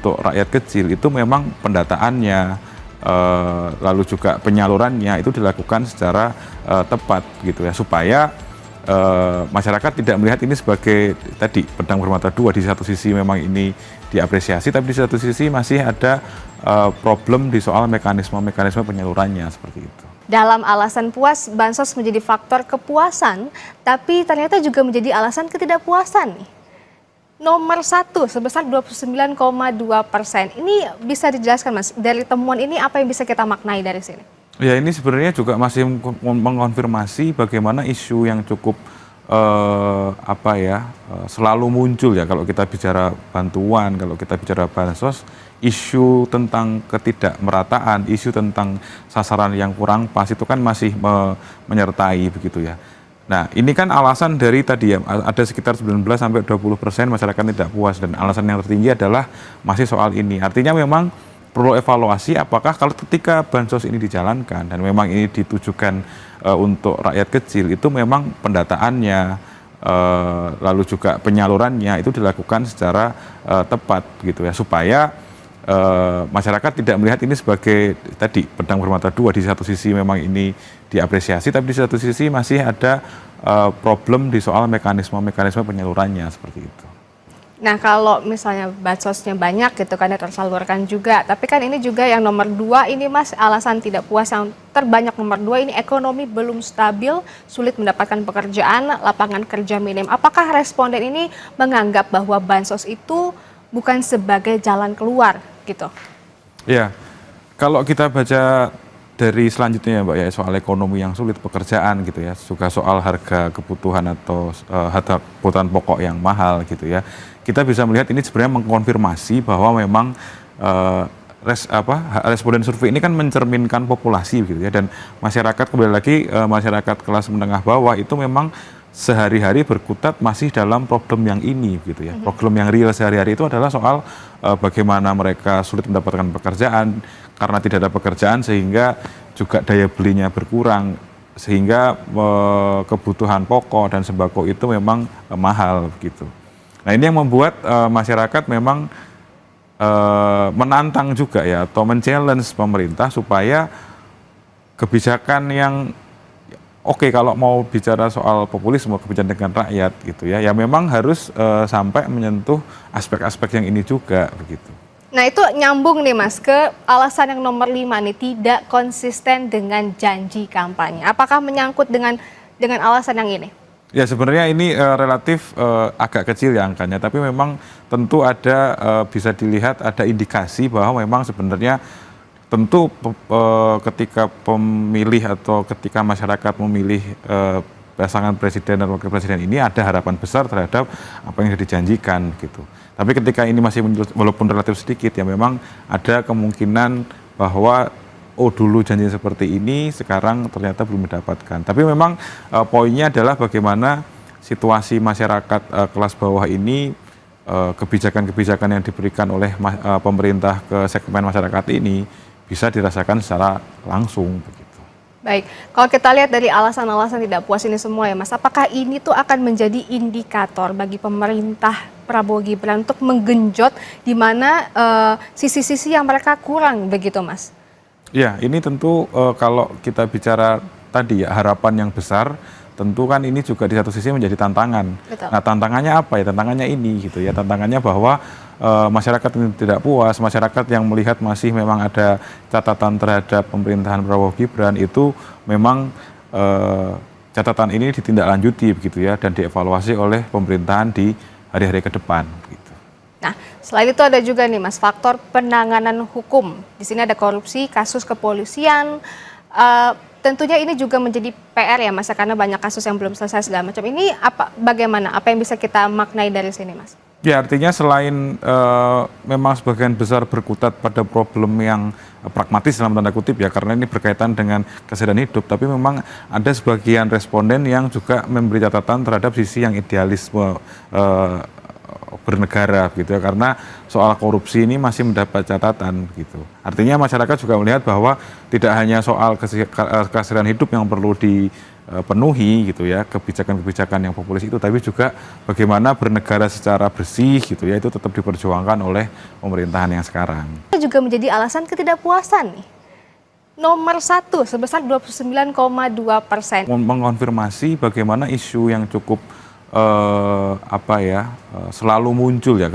untuk rakyat kecil itu memang pendataannya, lalu juga penyalurannya itu dilakukan secara tepat gitu ya, supaya masyarakat tidak melihat ini sebagai tadi pedang bermata dua. Di satu sisi memang ini diapresiasi, tapi di satu sisi masih ada problem di soal mekanisme penyalurannya seperti itu. Dalam alasan puas, bansos menjadi faktor kepuasan, tapi ternyata juga menjadi alasan ketidakpuasan nih. Nomor 1 sebesar 29,2%. Ini bisa dijelaskan Mas, dari temuan ini apa yang bisa kita maknai dari sini? Ya, ini sebenarnya juga masih mengonfirmasi bagaimana isu yang cukup selalu muncul ya kalau kita bicara bantuan, kalau kita bicara bansos, isu tentang ketidakmerataan, isu tentang sasaran yang kurang pas itu kan masih menyertai begitu ya. Nah, ini kan alasan dari tadi ya, ada sekitar 19-20% masyarakat tidak puas, dan alasan yang tertinggi adalah masih soal ini. Artinya memang perlu evaluasi apakah kalau ketika bansos ini dijalankan dan memang ini ditujukan untuk rakyat kecil, itu memang pendataannya, lalu juga penyalurannya itu dilakukan secara tepat gitu ya, supaya masyarakat tidak melihat ini sebagai tadi pedang bermata dua. Di satu sisi memang ini diapresiasi, tapi di satu sisi masih ada problem di soal mekanisme penyalurannya seperti itu. Nah, kalau misalnya bansosnya banyak gitu kan ya, tersalurkan juga, tapi kan ini juga yang nomor 2 ini Mas, alasan tidak puas yang terbanyak nomor 2 ini ekonomi belum stabil, sulit mendapatkan pekerjaan, lapangan kerja minim. Apakah responden ini menganggap bahwa bansos itu bukan sebagai jalan keluar gitu? Ya, kalau kita baca dari selanjutnya ya Mbak ya, soal ekonomi yang sulit, pekerjaan gitu ya, juga soal harga kebutuhan atau harga kebutuhan pokok yang mahal gitu ya, kita bisa melihat ini sebenarnya mengkonfirmasi bahwa memang responden survei ini kan mencerminkan populasi gitu ya, dan masyarakat, kembali lagi masyarakat kelas menengah bawah itu memang sehari-hari berkutat masih dalam problem yang ini gitu ya. Problem yang real sehari-hari itu adalah soal bagaimana mereka sulit mendapatkan pekerjaan, karena tidak ada pekerjaan sehingga juga daya belinya berkurang, sehingga kebutuhan pokok dan sembako itu memang mahal gitu. Nah, ini yang membuat masyarakat memang menantang juga ya, atau men-challenge pemerintah supaya kebijakan yang oke, kalau mau bicara soal populisme, kebijakan dengan rakyat gitu ya, ya memang harus sampai menyentuh aspek-aspek yang ini juga begitu. Nah, itu nyambung nih Mas ke alasan yang nomor 5 nih, tidak konsisten dengan janji kampanye. Apakah menyangkut dengan alasan yang ini? Ya, sebenarnya ini relatif agak kecil ya angkanya, tapi memang tentu ada bisa dilihat ada indikasi bahwa memang sebenarnya tentu ketika pemilih atau ketika masyarakat memilih pasangan presiden dan wakil presiden ini ada harapan besar terhadap apa yang dijanjikan gitu. Tapi ketika ini masih walaupun relatif sedikit ya, memang ada kemungkinan bahwa dulu janji seperti ini, sekarang ternyata belum didapatkan. Tapi memang poinnya adalah bagaimana situasi masyarakat kelas bawah ini, kebijakan-kebijakan yang diberikan oleh pemerintah ke segmen masyarakat ini bisa dirasakan secara langsung begitu. Baik, kalau kita lihat dari alasan-alasan tidak puas ini semua ya Mas, apakah ini tuh akan menjadi indikator bagi pemerintah Prabowo Gibran untuk menggenjot di mana sisi-sisi yang mereka kurang begitu Mas? Ya, ini tentu kalau kita bicara tadi ya, harapan yang besar, tentu kan ini juga di satu sisi menjadi tantangan. Betul. Nah, tantangannya apa ya? Tantangannya ini gitu ya, tantangannya bahwa masyarakat ini tidak puas, masyarakat yang melihat masih memang ada catatan terhadap pemerintahan Prabowo Gibran itu memang catatan ini ditindaklanjuti begitu ya, dan dievaluasi oleh pemerintahan di hari-hari ke depan gitu. Nah, selain itu ada juga nih Mas, faktor penanganan hukum. Di sini ada korupsi, kasus kepolisian. Tentunya ini juga menjadi PR ya Mas, karena banyak kasus yang belum selesai segala macam. Ini bagaimana? Apa yang bisa kita maknai dari sini Mas? Ya, artinya selain memang sebagian besar berkutat pada problem yang pragmatis dalam tanda kutip ya, karena ini berkaitan dengan kesehatan hidup, tapi memang ada sebagian responden yang juga memberi catatan terhadap sisi yang idealisme bernegara gitu ya, karena soal korupsi ini masih mendapat catatan gitu. Artinya masyarakat juga melihat bahwa tidak hanya soal kesehatan hidup yang perlu penuhi gitu ya kebijakan-kebijakan yang populis itu, tapi juga bagaimana bernegara secara bersih gitu ya, itu tetap diperjuangkan oleh pemerintahan yang sekarang. Itu juga menjadi alasan ketidakpuasan nih. Nomor 1 sebesar 29,2%. Mengonfirmasi bagaimana isu yang cukup selalu muncul ya